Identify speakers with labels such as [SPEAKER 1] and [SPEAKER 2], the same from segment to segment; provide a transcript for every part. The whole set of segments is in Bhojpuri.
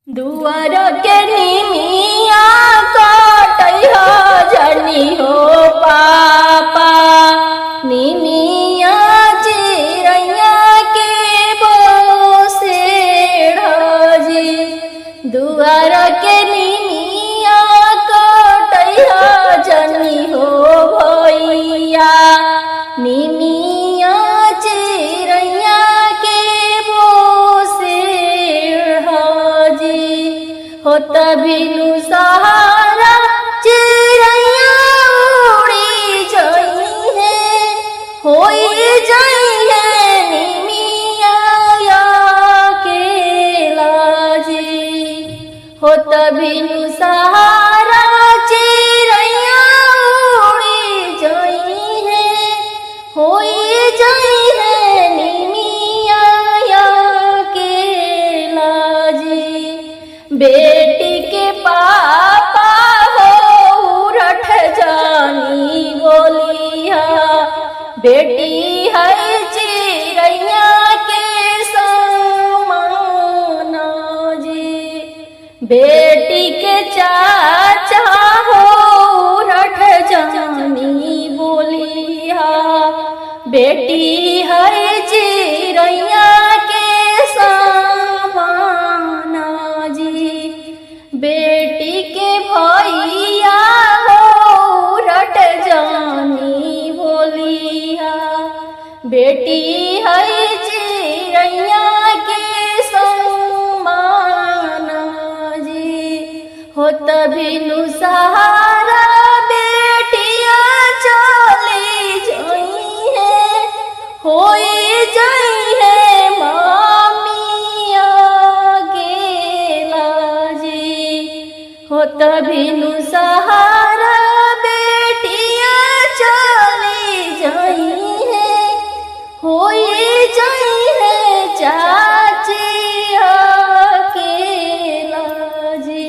[SPEAKER 1] दुआर के निमिया कटैहा जनी हो पापा। निमिया चिड़ैया के बोसेड़ जी। दुआर के निमिया कटैहा जनी हो भैया। निमिया चिड़ैया के बोसेड़ जी। हो तभिनु सहारा चिड़ैया उड़ी जई है। होई जई है निमिया के लाजी। हो तभिनु सहारा चिड़ैया उड़ी जई है। होई जई है निमिया के लाजी। बेटी के पापा हो उरठ जानी बोलिया। बेटी है चिड़ैया के समान जी। बेटी के चाचा हो उरठ जानी बोलिया। बेटी है चिड़ैया के समान जी। बेटी के भैया हो उरठ जानी बोलिया। बेटी है चिड़ैया के समान जी। हो तभिनु सहारा बेटिया चली जई है। होई जई है मामिया के लाजी। हो तभिनु सहारा बेटिया चली जई है। होई जई है चाचिया के लाजी।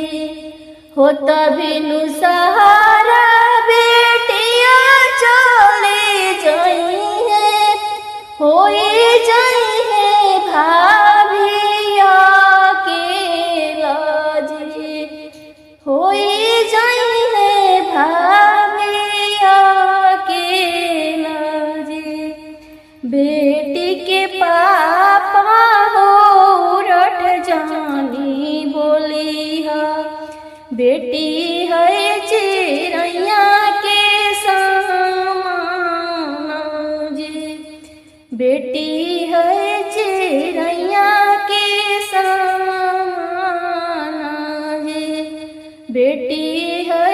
[SPEAKER 1] हो तभिनु सहारा बेटिया चली जई है। होई जई है भाभिया के लाजी। होई जई है भाभिया के लाजी। बेटी के पापा हो उरठ जानी बोलिया। बेटी है चिड़ैया के समान जी। बेटी है चिड़ैया के समान जी। बेटी है